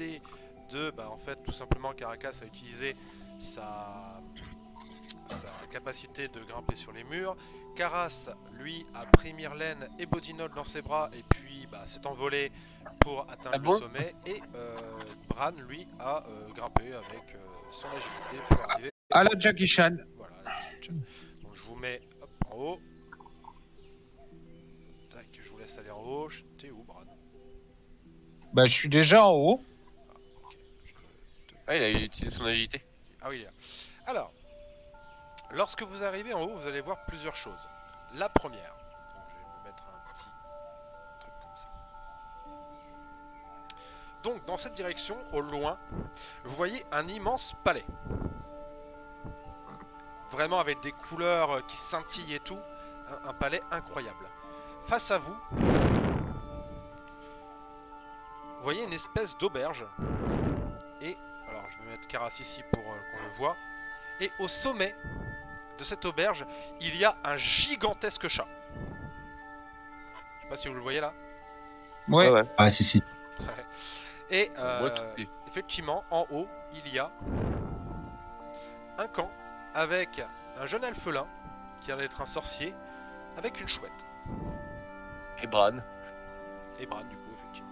idée de, en fait, tout simplement, Caracas a utilisé sa capacité de grimper sur les murs. Karas, lui, a pris Myrlène et Bodinol dans ses bras et puis s'est envolé pour atteindre le sommet. Et Bran, lui, a grimpé avec son agilité pour arriver à la Jackie Chan. Voilà, la Jackie Chan. Donc je vous mets en haut. Tac, je vous laisse aller en haut. T'es où, Bran? Bah, je suis déjà en haut. Ah, il a utilisé son agilité. Ah oui, il est là. Alors, lorsque vous arrivez en haut, vous allez voir plusieurs choses. La première, donc je vais me mettre un petit truc comme ça. Donc, dans cette direction, au loin, vous voyez un immense palais. Vraiment avec des couleurs qui scintillent et tout. Un palais incroyable. Face à vous, vous voyez une espèce d'auberge. Et, alors je vais mettre Karas ici pour qu'on le voit. Et au sommet de cette auberge, il y a un gigantesque chat. Je sais pas si vous le voyez là. Ouais. Ouais. Ah, si. Et effectivement, en haut, il y a un camp avec un jeune alphelin qui a l'air d'être un sorcier avec une chouette. Et Bran. Et Bran, du coup, effectivement.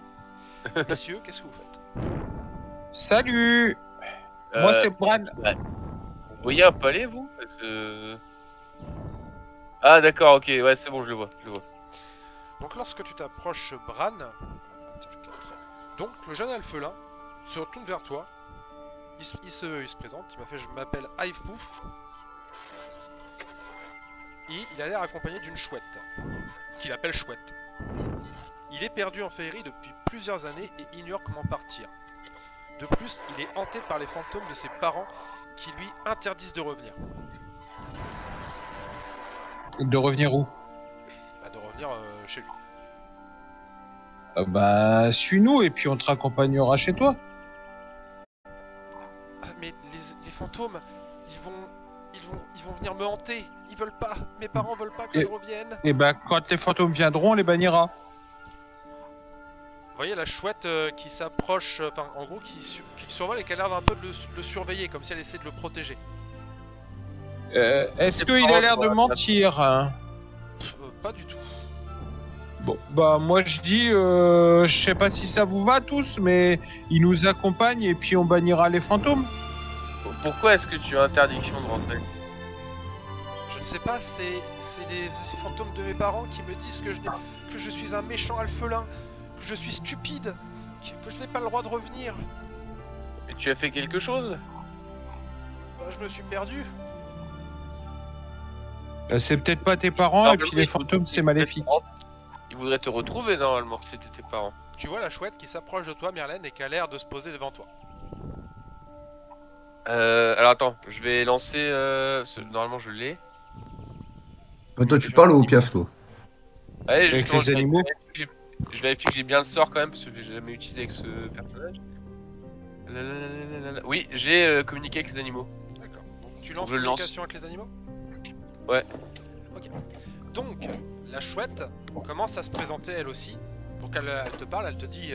Messieurs, qu'est-ce que vous faites? Salut. Moi, c'est Bran. Ouais. Vous voyez un palais, vous? Ah, d'accord, ok, ouais, c'est bon, je le vois. Donc, lorsque tu t'approches, Bran, donc le jeune alphelin se retourne vers toi. Il se présente. Il m'a fait: je m'appelle Hive Pouf. Et il a l'air accompagné d'une chouette, qu'il appelle Chouette. Il est perdu en féerie depuis plusieurs années et ignore comment partir. De plus, il est hanté par les fantômes de ses parents qui lui interdisent de revenir. De revenir où? De revenir chez lui. Suis-nous et puis on te raccompagnera chez toi. Mais les fantômes, ils vont venir me hanter. Ils veulent pas. Mes parents veulent pas que je revienne. Et quand les fantômes viendront, on les bannira. Vous voyez la chouette qui s'approche, en gros qui survole et qui a l'air d'un peu de le surveiller, comme si elle essaie de le protéger. Est-ce qu'il a l'air de mentir, hein? Pas du tout. Bon, moi je dis, je sais pas si ça vous va tous, mais il nous accompagne et puis on bannira les fantômes. Pourquoi est-ce que tu as interdiction de rentrer? Je ne sais pas, c'est les fantômes de mes parents qui me disent que je suis un méchant alphelin, que je suis stupide, que je n'ai pas le droit de revenir. Et tu as fait quelque chose? Je me suis perdu. C'est peut-être pas tes parents, et puis les fantômes c'est maléfique. Ils voudraient te retrouver normalement si c'était tes parents. Tu vois la chouette qui s'approche de toi, Myrlène, et qui a l'air de se poser devant toi. Alors attends, je vais lancer... Normalement je l'ai. Mais toi, tu parles au piaf, toi? Allez, Avec les animaux. Je vérifie que j'ai bien le sort quand même, parce que j'ai jamais utilisé avec ce personnage. Oui, j'ai communiqué avec les animaux. D'accord. Donc tu lances communication avec les animaux? Ouais. Ok. Donc, la chouette commence à se présenter elle aussi. Pour qu'elle te parle, elle te dit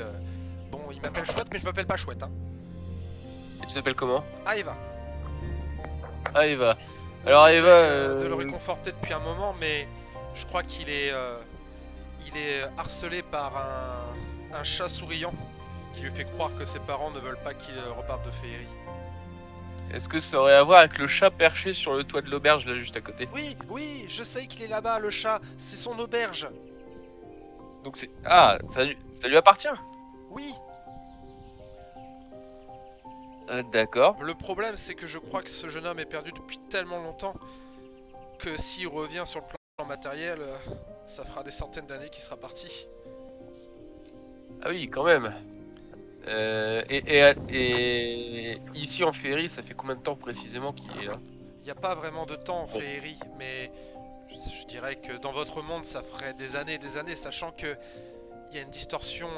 bon, il m'appelle Chouette, mais je m'appelle pas Chouette. Hein. Et tu t'appelles comment? Eva. Eva. Alors Eva... de le réconforter depuis un moment, mais je crois qu'il est harcelé par un chat souriant qui lui fait croire que ses parents ne veulent pas qu'il reparte de féerie. Est-ce que ça aurait à voir avec le chat perché sur le toit de l'auberge là juste à côté? Oui, je sais qu'il est là-bas, le chat, c'est son auberge. Donc c'est... Ah, ça lui appartient? Oui. D'accord. Le problème, c'est que je crois que ce jeune homme est perdu depuis tellement longtemps que s'il revient sur le plan matériel, ça fera des centaines d'années qu'il sera parti. Ah oui, quand même. Et ici en féerie, ça fait combien de temps précisément qu'il est là? Il n'y a pas vraiment de temps en féerie, mais je dirais que dans votre monde, ça ferait des années, sachant que il y a une distorsion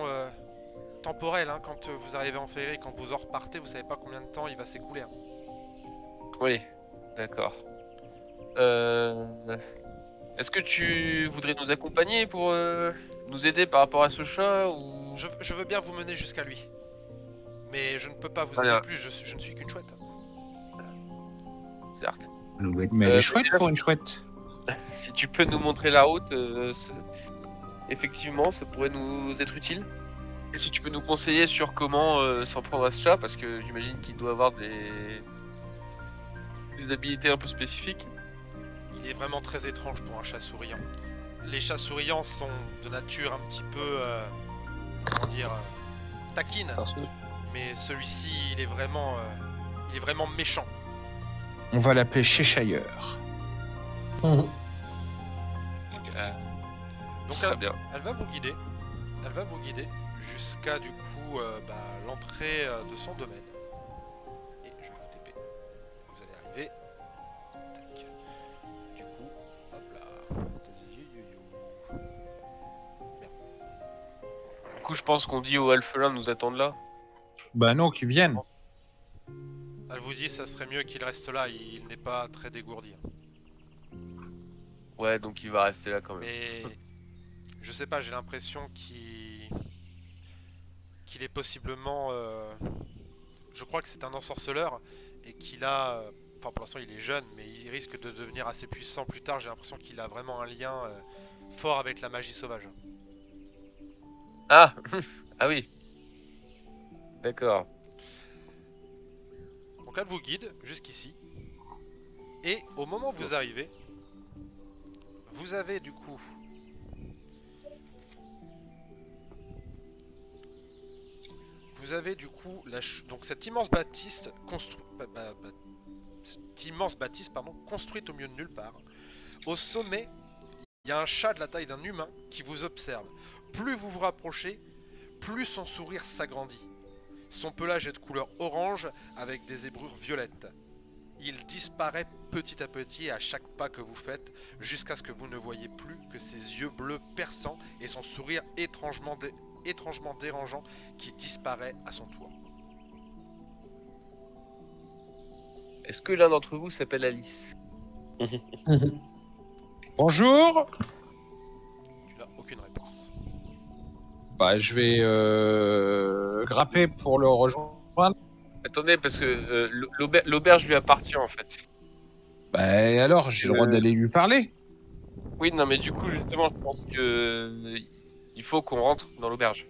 temporelle hein, quand vous arrivez en féerie, quand vous en repartez, vous savez pas combien de temps il va s'écouler. Hein. Oui, d'accord. Est-ce que tu voudrais nous accompagner pour nous aider par rapport à ce chat ou... Je veux bien vous mener jusqu'à lui. Mais je ne peux pas vous Rien. aider plus, je ne suis qu'une chouette. Certes. Alouette. Mais elle Euh, est chouette mais- pour une chouette. Si tu peux nous montrer la route, effectivement, ça pourrait nous être utile. Et si tu peux nous conseiller sur comment s'en prendre à ce chat, parce que j'imagine qu'il doit avoir des habilités un peu spécifiques. Il est vraiment très étrange pour un chat souriant. Les chats souriants sont de nature un petit peu, comment dire, taquine. Mais celui-ci, il est vraiment méchant. On va l'appeler Cheshire. Donc Très bien. elle va vous guider. Elle va vous guider jusqu'à du coup l'entrée de son domaine. Et je vais vous TP. Vous allez arriver. Tac. Du coup, hop là. Du coup, je pense qu'on dit aux alphelins de nous attendre là. Bah non, qu'ils viennent. Elle vous dit ça serait mieux qu'il reste là, il n'est pas très dégourdi. Ouais, donc il va rester là quand même. Mais je sais pas, j'ai l'impression qu'il est possiblement... je crois que c'est un ensorceleur et qu'il a... Enfin pour l'instant il est jeune mais il risque de devenir assez puissant plus tard. J'ai l'impression qu'il a vraiment un lien fort avec la magie sauvage. Ah ah oui. D'accord. Donc elle vous guide jusqu'ici. Et au moment où vous arrivez, vous avez du coup... Vous avez du coup donc cette immense bâtisse construite au milieu de nulle part. Au sommet, il y a un chat de la taille d'un humain qui vous observe. Plus vous vous rapprochez, plus son sourire s'agrandit. Son pelage est de couleur orange avec des zébrures violettes. Il disparaît petit à petit à chaque pas que vous faites, jusqu'à ce que vous ne voyez plus que ses yeux bleus perçants et son sourire étrangement dérangeant qui disparaît à son tour. Est-ce que l'un d'entre vous s'appelle Alice? Bonjour. Tu n'as aucune réponse. Bah je vais grapper pour le rejoindre. Attendez, parce que l'auberge lui appartient en fait. Bah alors, j'ai le droit d'aller lui parler. Oui, non, mais du coup, justement, je pense que il faut qu'on rentre dans l'auberge.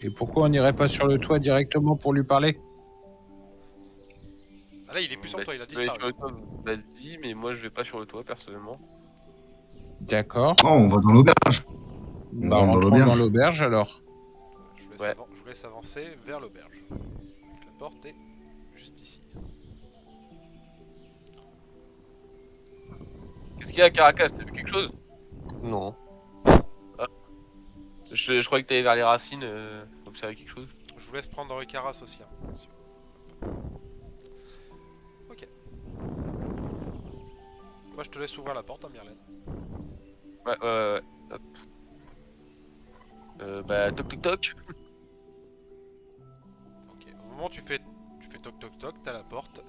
Et pourquoi on n'irait pas sur le toit directement pour lui parler? Ah là, il est plus sur Bah, toi, il a si tu veux aller disparu. sur le toit, vas-y, mais moi je vais pas sur le toit personnellement. D'accord. Oh, on va dans l'auberge. Bah rentre dans rentrons l'auberge. dans l'auberge alors. Je vous laisse avancer vers l'auberge. Donc, la porte est juste ici. Qu'est-ce qu'il y a, Caracas? T'as vu quelque chose? Non. Je croyais que t'allais vers les racines, observer quelque chose. Je vous laisse prendre Icaras aussi. Hein, monsieur. Ok. Moi, je te laisse ouvrir la porte, hein, Myrlène. Ouais. Hop. Toc toc toc. Ok. Au moment où tu fais toc toc toc, t'as la porte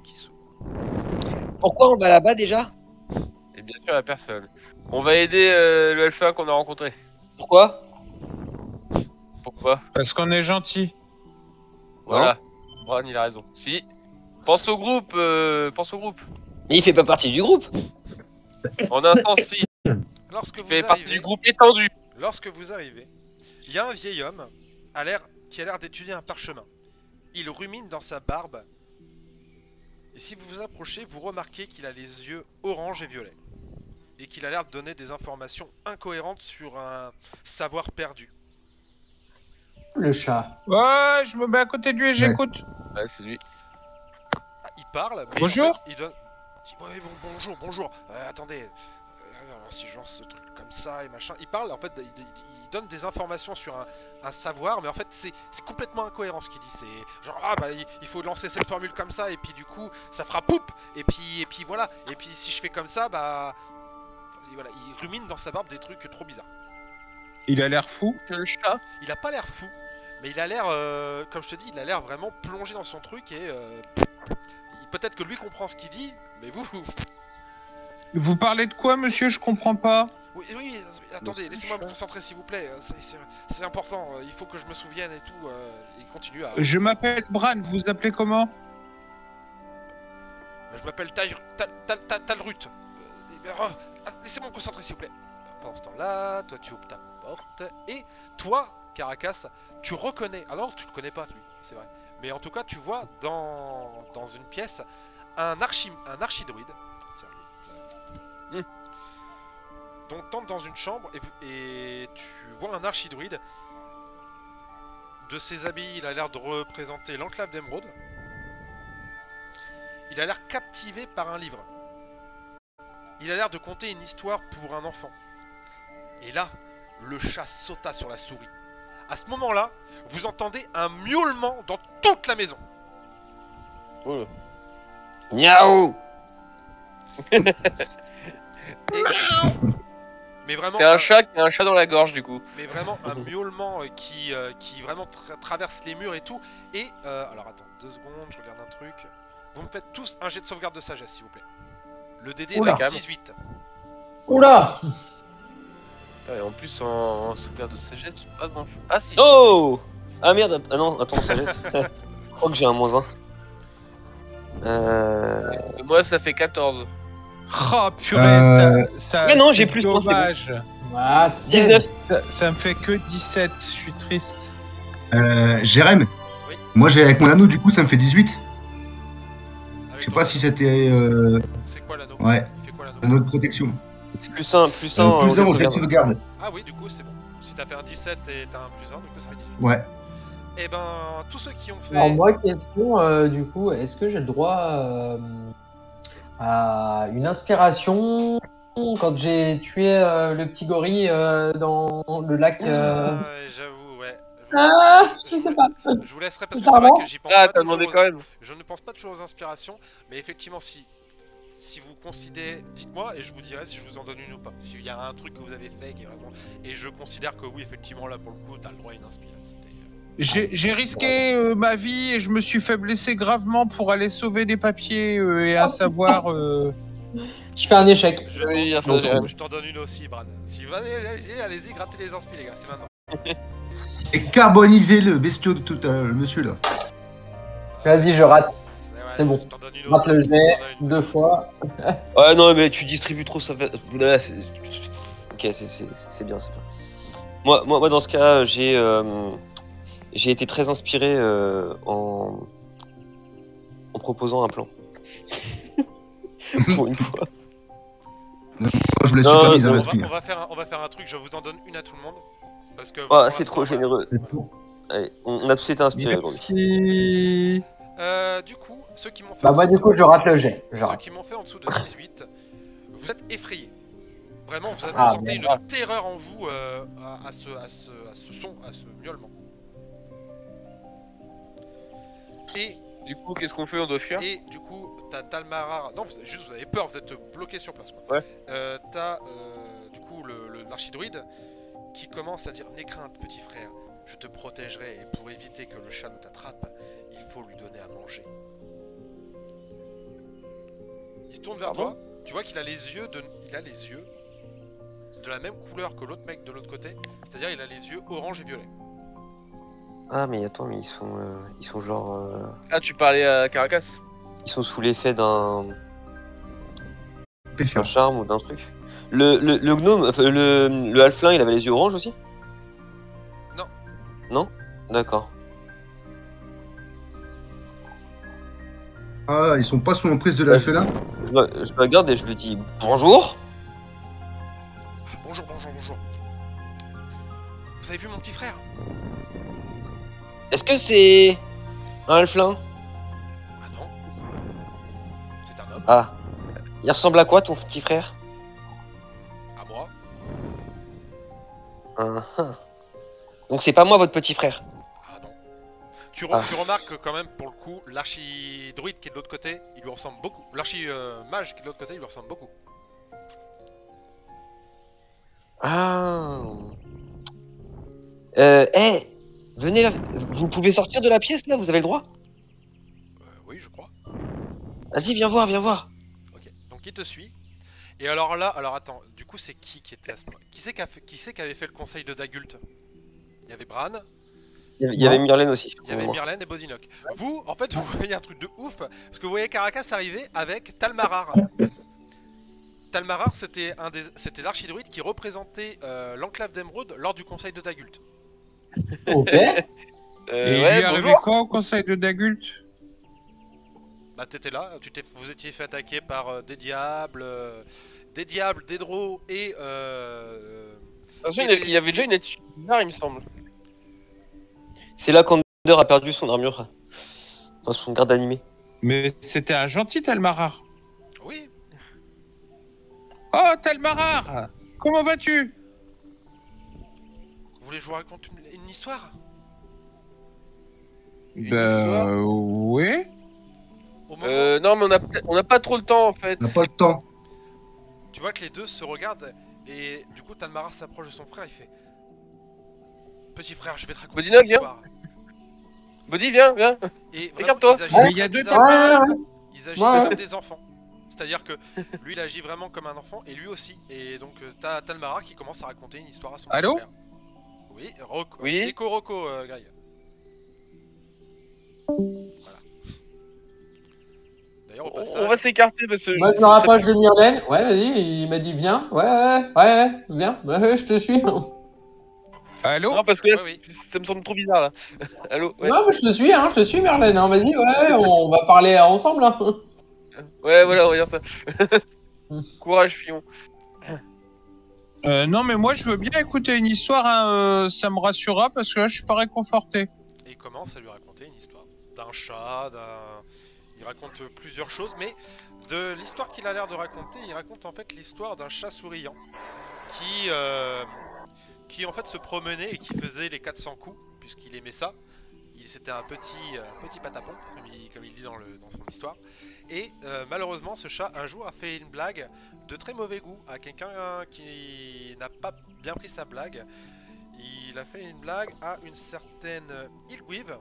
qui s'ouvre. Pourquoi on va là-bas déjà? Et bien sûr, la personne. On va aider le Alpha qu'on a rencontré. Pourquoi? Pourquoi? Parce qu'on est gentil. Voilà. Bran, il a raison. Si. Pense au groupe, pense au groupe. Mais il fait pas partie du groupe. En un sens, si. Lorsque Il vous fait partie arrivez, du groupe étendu. il y a un vieil homme qui a l'air d'étudier un parchemin. Il rumine dans sa barbe. Et si vous vous approchez, vous remarquez qu'il a les yeux orange et violets. Et qu'il a l'air de donner des informations incohérentes sur un savoir perdu. Le chat. Ouais, je me mets à côté de lui et j'écoute. Ouais, c'est lui. Ah, il parle, mais Bonjour. en fait, il donne... Il dit, ouais, bon, bonjour. Attendez, alors si je lance ce truc comme ça et machin... Il parle, en fait, il donne des informations sur un savoir, mais en fait, c'est complètement incohérent ce qu'il dit. C'est genre, il faut lancer cette formule comme ça, et puis du coup, ça fera poup. Et puis voilà. Et puis si je fais comme ça, et voilà, il rumine dans sa barbe des trucs trop bizarres. Il a l'air fou. Que le chat. Il a pas l'air fou, mais il a l'air, comme je te dis, il a l'air vraiment plongé dans son truc et peut-être que lui comprend ce qu'il dit, mais vous, Vous parlez de quoi, monsieur? Je comprends pas. Oui, oui, attendez, laissez-moi me concentrer s'il vous plaît. C'est important, il faut que je me souvienne et tout. Il continue à... Je m'appelle Bran, vous vous appelez comment? Je m'appelle Talrut. Laissez-moi me concentrer s'il vous plaît. Pendant ce temps-là, toi tu ouvres ta porte. Et toi, Caracas, tu reconnais... Alors tu le connais pas lui, c'est vrai. Mais en tout cas, tu vois dans une pièce un archidruide. Donc t'entres dans une chambre et tu vois un archidruide. De ses habits, il a l'air de représenter l'enclave d'Emeraude. Il a l'air captivé par un livre. Il a l'air de conter une histoire pour un enfant. Et là, le chat sauta sur la souris. À ce moment-là, vous entendez un miaulement dans toute la maison. Oh. Miaou. Mais vraiment, C'est un chat qui a un chat dans la gorge du coup. mais vraiment un miaulement qui vraiment traverse les murs et tout. Et alors attends, 2 secondes, je regarde un truc. Vous me faites tous un jet de sauvegarde de sagesse, s'il vous plaît. Le DD Oula. est à 18. Oula! Putain, et en plus en sauvegarde de sagesse, pas grand chose. Ah si. Oh. Ah merde, ah non, attends, sagesse. Je crois que j'ai un -1. Moi ça fait 14. Oh purée, ça Mais non, c'est j'ai plus, moi, c'est bon. dommage. Ah, 19. Ça me fait que 17, je suis triste. Jérém, Oui. moi j'ai avec mon anneau, du coup ça me fait 18. Avec Je sais ton- pas si c'était C'est quoi l'anneau? ouais, Il fait quoi l'anneau? anneau de protection. +1, +1. Plus un, on fait sauvegarde. Ah oui, du coup c'est bon. Si t'as fait un 17 et t'as un +1, du coup ça fait 18. Ouais. Et ben, tous ceux qui ont fait... Alors moi, question, du coup, est-ce que j'ai le droit à une inspiration quand j'ai tué le petit gorille dans le lac Ah, j'avoue, ouais. je sais pas. Je vous laisserai parce que c'est vrai Pardon que j'y pense Ah pas t'as toujours demandé aux- quand même. Je ne pense pas toujours aux inspirations, mais effectivement, si vous considérez, dites-moi et je vous dirai si je vous en donne une ou pas. S'il y a un truc que vous avez fait qui est vraiment... Et je considère que oui, effectivement, là pour le coup, t'as le droit à une inspiration. J'ai risqué ma vie et je me suis fait blesser gravement pour aller sauver des papiers et à savoir... Je fais un échec. Je Oui, t'en- ça, Jérém. je t'en donne une aussi, Bran. Si vous allez-y, grattez les inspi, les gars, c'est maintenant. Et carbonisez le bestiau de tout le monsieur là. Vas-y, je rate. Ouais, C'est bon. je t'en donne une Rate autre. le Je jet t'en donne une. 2 fois. Ouais, non, mais tu distribues trop, ça fait. Ok, c'est bien, c'est bien. Moi, dans ce cas, j'ai été très inspiré en proposant un plan. Pour une fois. Moi, je vous laisse Non, supervise, non, hein, On respire. va faire un truc, je vous en donne une à tout le monde. Parce que... Ah, pour c'est trop l'instant, généreux. Allez, on a tous été inspirés aujourd'hui. Merci. Du coup, ceux qui m'ont fait... Bah en moi, dessous du coup, je rate le jet. Je Ceux rate. qui m'ont fait en dessous de 18, vous êtes effrayés. Vraiment, vous Ah, sentez bon. une terreur en vous à ce son, à ce miaulement. Et, Du coup qu'est-ce qu'on fait? On doit fuir? et du coup, t'as Talmarar... Non, vous avez peur, vous êtes bloqué sur place. Quoi. Ouais. T'as du coup l'archidruide qui commence à dire: n'aie crainte, petit frère, je te protégerai et pour éviter que le chat ne t'attrape, il faut lui donner à manger. Il se tourne vers Pardon? toi, tu vois qu'il a les yeux de la même couleur que l'autre mec de l'autre côté, c'est-à-dire il a les yeux orange et violet. Ah, mais attends, mais ils sont genre. Ah tu parlais à Caracas? Ils sont sous l'effet d'un Péfiant. charme ou d'un truc. Le gnome, enfin, le halflin, il avait les yeux orange aussi? Non. Non? D'accord. Ah, ils sont pas sous l'emprise de l'alphelin. Je le regarde et je lui dis bonjour. Ah, bonjour. Vous avez vu mon petit frère? Est-ce que c'est un halflin? Ah non. C'est un homme, Ah. Il ressemble à quoi ton petit frère? à moi. Ah. Donc c'est pas moi votre petit frère. Ah non. Tu Ah. remarques que quand même, pour le coup, l'archi-druide qui est de l'autre côté, il lui ressemble beaucoup. L'archi-mage qui est de l'autre côté, il lui ressemble beaucoup. Ah. Venez là. Vous pouvez sortir de la pièce là, vous avez le droit? Oui, je crois. Vas-y, viens voir. Ok, donc il te suit. Et alors là, alors attends, du coup c'est qui était à ce moment? Qui c'est qui avait fait le conseil de Dagult? Il y avait Bran, Il y avait Myrlène aussi. il y avait Myrlène et Bodinock. Vous, en fait, vous voyez un truc de ouf, parce que vous voyez Caracas arriver avec Talmarar. Talmarar, c'était l'archidruide qui représentait l'enclave d'Emeraude lors du conseil de Dagult. Ok. Et il Ouais, lui arrivait bonjour. quoi au conseil de Dagult? Bah t'étais là, vous étiez fait attaquer par des diables, des drôles et... Attention, et il y avait déjà une attitude bizarre, il me semble. C'est là qu'Ander a perdu son armure. Enfin, son garde animé. Mais c'était un gentil Talmarar. Oui, Oh, Talmarar! Comment vas-tu? vous voulez que je vous raconte une histoire? histoire Oui. Au moment, Non, mais on a pas trop le temps en fait. On n'a pas le temps. tu vois que les deux se regardent et du coup Talmarar s'approche de son frère, il fait... Petit frère, je vais te raconter Bodinock, une histoire. Body, viens, viens. Et vraiment, Regarde-toi. ils agissent Mais comme il y a deux des Talmarar. Ouais, Ils agissent Ouais. comme des enfants. C'est-à-dire que lui, il agit vraiment comme un enfant, et lui aussi. Et donc, t'as Talmarar qui commence à raconter une histoire à son Allô frère. Oui, Rocco. Oui. Gecko Rocco, Greg. Voilà. D'ailleurs, au passage... On va s'écarter parce que. Moi, je me rapproche de Myrlène. Ouais, vas-y, il m'a dit viens. Ouais, viens. Ouais, je te suis. Allô? Non, parce que là, Ouais, oui. ça me semble trop bizarre là. Allô? Ouais, Non, mais je te suis, Myrlène. Hein. Vas-y, ouais, on va parler ensemble. Hein. ouais, voilà, on va dire ça. Courage, Fion. Non, mais moi je veux bien écouter une histoire, hein, ça me rassurera parce que là je suis pas réconforté. Et il commence à lui raconter une histoire d'un chat, il raconte plusieurs choses, mais de l'histoire qu'il a l'air de raconter, il raconte en fait l'histoire d'un chat souriant qui en fait se promenait et qui faisait les 400 coups, puisqu'il aimait ça. C'était un petit patapon, comme il dit dans son histoire. Et malheureusement, ce chat un jour a fait une blague de très mauvais goût à quelqu'un qui n'a pas bien pris sa blague. Il a fait une blague à une certaine Ilguive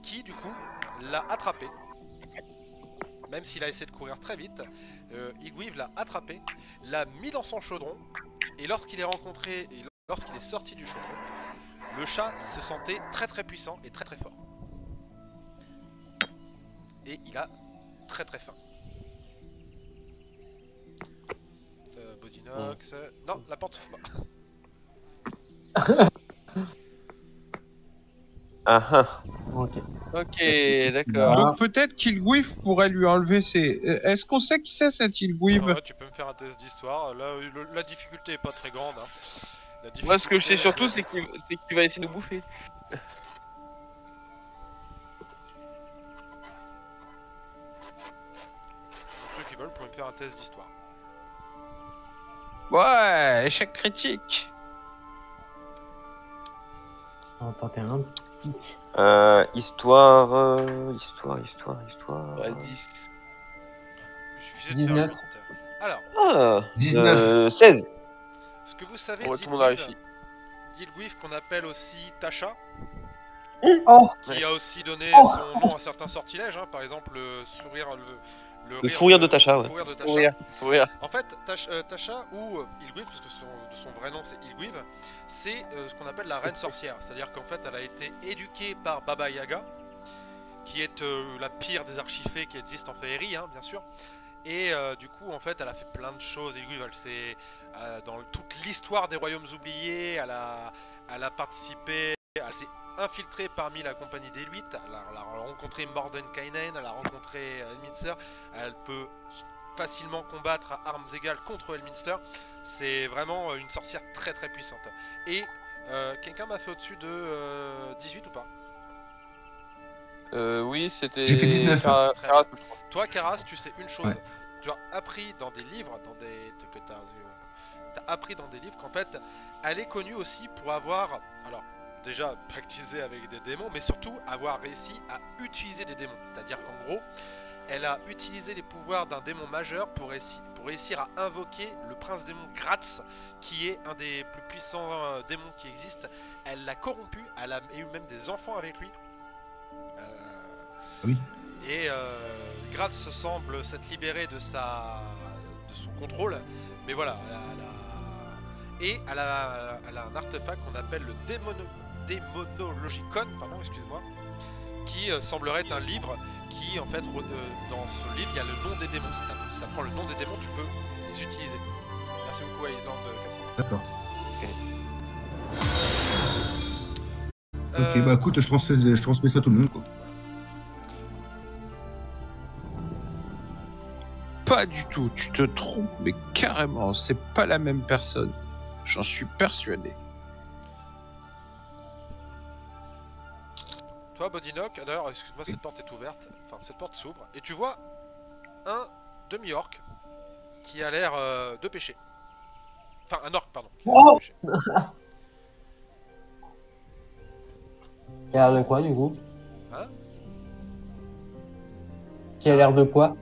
qui du coup l'a attrapé. Même s'il a essayé de courir très vite, Ilguive l'a attrapé, l'a mis dans son chaudron, et lorsqu'il est sorti du chaudron, le chat se sentait très très puissant et très très fort. Et il a très très faim. Bodinox... Non, la porte s'ouvre pas. Ah ah. Ok. Ok, d'accord. Ah. Donc peut-être qu'Ilguif pourrait lui enlever ses... Est-ce qu'on sait qui c'est cet Ilguif? Ouais, tu peux me faire un test d'histoire. Là, la difficulté est pas très grande. Hein. Moi, ce que je sais surtout, c'est c'est qu'il va essayer de nous bouffer. ceux qui veulent, vous pouvez me faire un test d'histoire. Ouais, échec critique. On va tenter un. Histoire. Ouais, 10. Il suffisait de faire 19. 8. Alors, Ah, 19. 16. ce que vous savez Ouais, tout le monde a réussi. d'Ilguif qu'on appelle aussi Tasha, Oh, qui a aussi donné Oh. son nom à certains sortilèges, hein, par exemple le Fou rire de Tasha, ouais. fou rire de Tasha. Faut rire, faut rire. En fait, Tasha ou Ilguive, parce que de son vrai nom c'est Ilguive, c'est ce qu'on appelle la reine sorcière. C'est-à-dire qu'en fait, elle a été éduquée par Baba Yaga, qui est la pire des archifées qui existent en féerie, hein, bien sûr. Et du coup, en fait, elle a fait plein de choses. Ilguive, elle s'est dans toute l'histoire des royaumes oubliés, elle a participé, elle s'est infiltrée parmi la compagnie des 8. Elle a rencontré Mordenkainen, elle a rencontré Elminster. Elle peut facilement combattre à armes égales contre Elminster. C'est vraiment une sorcière très très puissante. Et quelqu'un m'a fait au-dessus de 18 ou pas? Oui, c'était. J'ai fait 19. Karas, je crois. Toi, Karas, tu sais une chose. Ouais. Tu as appris dans des livres, que tu as appris dans des livres qu'en fait, elle est connue aussi pour avoir, alors déjà pratiqué avec des démons, mais surtout avoir réussi à utiliser des démons. C'est-à-dire qu'en gros, elle a utilisé les pouvoirs d'un démon majeur pour réussir à invoquer le prince démon Gratz, qui est un des plus puissants démons qui existent. Elle l'a corrompu, elle a eu même des enfants avec lui. Oui. Et Graz se semble s'être libéré de son contrôle. Mais voilà, elle a un artefact qu'on appelle le Démonologicon, pardon, excuse-moi, qui semblerait être un livre qui, en fait, dans ce livre, il y a le nom des démons. Si ça prend le nom des démons, tu peux les utiliser. Merci beaucoup, Island 400. D'accord. Ok, bah écoute, je transmets ça à tout le monde, quoi. Pas du tout, tu te trompes, mais carrément, c'est pas la même personne. J'en suis persuadé. Toi, Bodinock, d'ailleurs, excuse-moi, cette porte est ouverte. Enfin, cette porte s'ouvre. Et tu vois un demi-orc qui a l'air de pêcher. Enfin, un orc, pardon. Qui a l'air de pêcher. Il a l'air de quoi, du coup? Hein? Qui a l'air de quoi?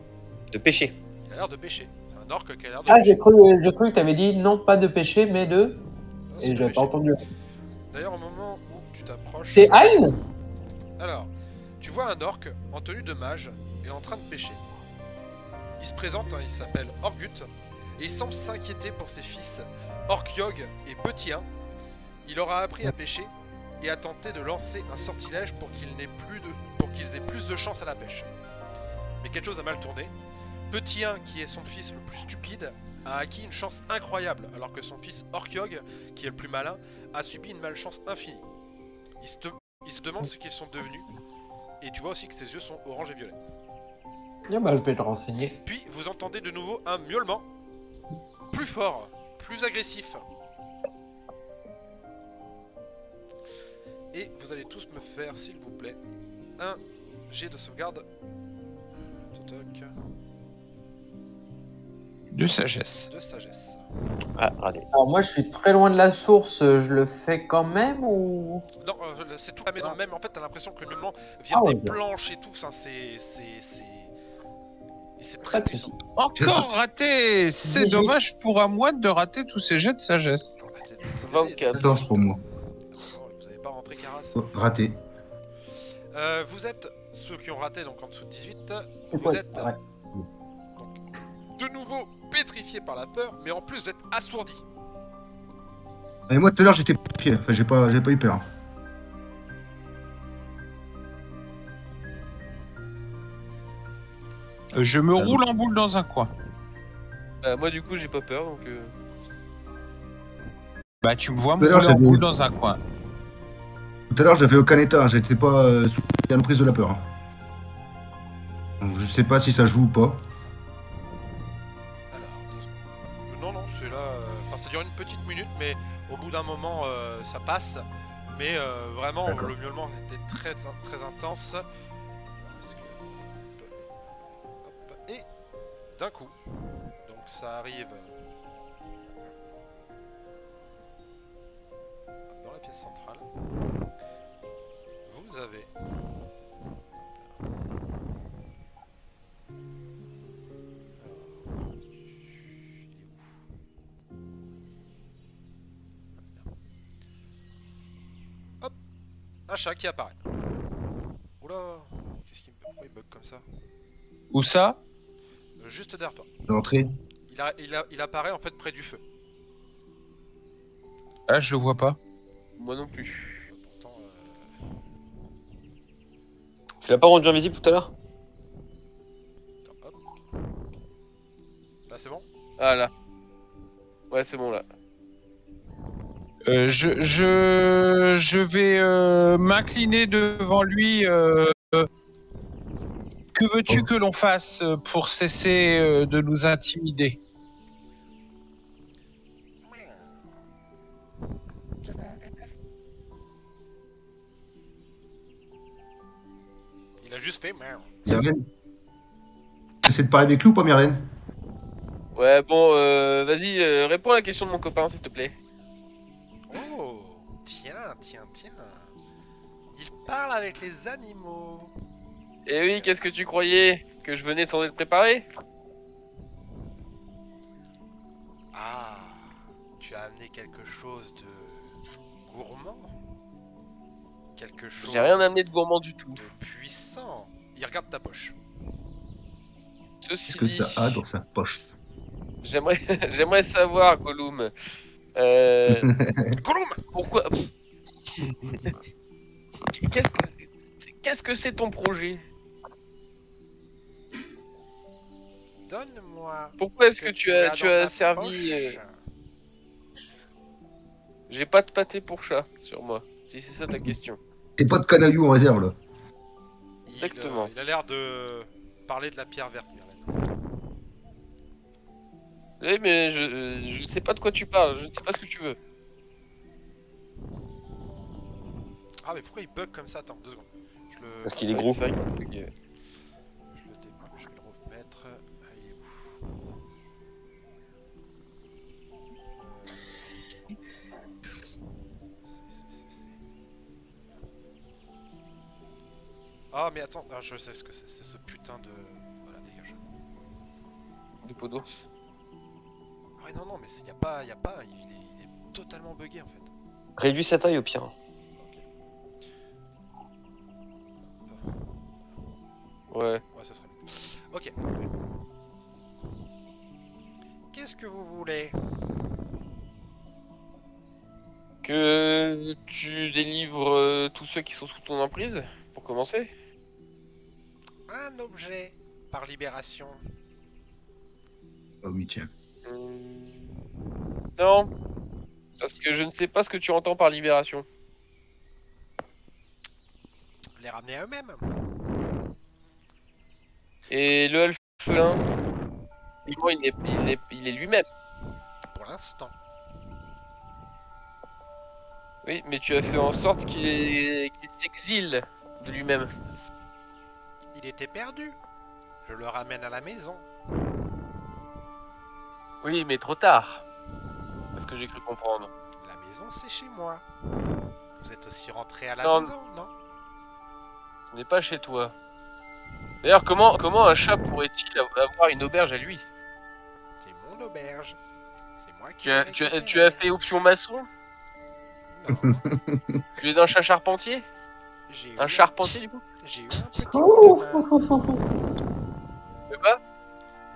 De pêcher. Il a l'air de pêcher. C'est un orc qui a l'air de Ah, pêcher. j'ai cru que tu avais dit non, pas de pêcher, mais de. Non, c'est Et de j'avais pas pêcher. entendu. D'ailleurs, au moment où tu t'approches... C'est Hein? Alors, tu vois un orc en tenue de mage et en train de pêcher. Il se présente, hein, il s'appelle Orgut, et il semble s'inquiéter pour ses fils Orkyog et Petit 1. Il leur a appris à pêcher et a tenté de lancer un sortilège pour qu'ils aient plus de chance à la pêche. Mais quelque chose a mal tourné. Petit 1, qui est son fils le plus stupide, a acquis une chance incroyable, alors que son fils Orkyog, qui est le plus malin, a subi une malchance infinie. Il se demande ce qu'ils sont devenus, et tu vois aussi que ses yeux sont orange et violet. Ah bah, je vais te renseigner. Puis vous entendez de nouveau un miaulement, plus fort, plus agressif. Et vous allez tous me faire, s'il vous plaît, un jet de sauvegarde. Toc, De sagesse. de sagesse. Ah, raté. Alors, moi, je suis très loin de la source. Je le fais quand même ou. Non, c'est toute la maison. Même en fait, t'as l'impression que le miaulement Ah vient ouais, des bien. planches et tout. Ça, et c'est Pas très de puissant. soucis. Encore raté. C'est 18. dommage pour un moine de rater tous ces jets de sagesse. 24. 14 pour moi. Vous n'avez pas rentré Caras. Oh, raté. Vous êtes, ceux qui ont raté, donc en dessous de 18, C'est vous quoi? êtes Ouais. de nouveau pétrifié par la peur, mais en plus vous êtes assourdi. Et moi, tout à l'heure, j'étais fier. Enfin, j'ai pas eu peur. Je me roule en boule dans un coin. Moi, du coup, j'ai pas peur, donc. Bah tu me vois me D'ailleurs, rouler en j'avais- boule dans un coin. Tout à l'heure, j'avais aucun état. J'étais pas sous l'emprise de la peur. Donc, je sais pas si ça joue ou pas. Alors, 2 secondes. Non, c'est là. Enfin, ça dure une petite minute, mais au bout d'un moment, ça passe. Mais vraiment, D'accord. le miaulement était très, très intense. Est-ce que- Hop. Et d'un coup, donc ça arrive dans la pièce centrale. Vous avez un chat qui apparaît. Oula, qu'est-ce qu'il pourquoi il bug comme ça? Où ça? Juste derrière toi. L'entrée. Il apparaît en fait près du feu. Ah je le vois pas. Moi non plus. Pourtant, Tu l'as pas rendu invisible tout à l'heure? attends, hop. Là c'est bon? Ah là. Ouais, c'est bon là. Je vais m'incliner devant lui. Que veux-tu que l'on fasse pour cesser de nous intimider? Il a juste fait merde. Myrlène. T'essaies de parler avec lui ou pas, Myrlène? Ouais, bon, vas-y, réponds à la question de mon copain, s'il te plaît. Oh, tiens. Il parle avec les animaux. Eh oui, qu'est-ce que tu croyais? Que je venais sans être préparé? Ah, tu as amené quelque chose de gourmand. Quelque chose J'ai rien amené de gourmand du tout. de puissant. il regarde ta poche. Ceci Qu'est-ce que dit, ça a dans sa poche? j'aimerais j'aimerais savoir, Gollum, Gollum! pourquoi... Qu'est-ce que c'est ton projet? Donne-moi. Pourquoi ce est-ce que tu as dans ta servi... poche. J'ai pas de pâté pour chat sur moi, si c'est ça ta question. Et pas de canaillou en réserve là. Exactement. Il a l'air de parler de la pierre verte, Merlin. Oui, mais je sais pas de quoi tu parles, je ne sais pas ce que tu veux. Ah, mais pourquoi il bug comme ça? Attends, 2 secondes. Je le... Parce qu'il est Ouais, gros. c'est vrai qu'il bug. Je le découpe, je vais le remettre. Ah, il est où? C'est. Ah, mais attends, ah, je sais ce que c'est ce putain de... Voilà, dégage. De peau d'ours. Ah ouais, non, mais il y a pas, il est totalement bugué en fait. Réduis sa taille au pire. Ouais. Ouais, ça serait mieux. Ok. Qu'est-ce que vous voulez? Que tu délivres tous ceux qui sont sous ton emprise, pour commencer. Un objet par libération. Ah oui, tiens. Non. Parce que je ne sais pas ce que tu entends par libération. Les ramener à eux-mêmes. Et le alphelin, il est lui-même. Pour l'instant. Oui, mais tu as fait en sorte qu'il s'exile de lui-même. Il était perdu. Je le ramène à la maison. Oui, mais trop tard. C'est ce que j'ai cru comprendre. La maison, c'est chez moi. Vous êtes aussi rentré à la Non. maison, non? Ce n'est pas chez toi. D'ailleurs, comment un chat pourrait-il avoir une auberge à lui? C'est mon auberge. C'est moi qui Tu as fait option maçon? Non. Tu es un chat charpentier? J'ai Un eu- charpentier du coup? J'ai eu un petit coup de main. De quoi?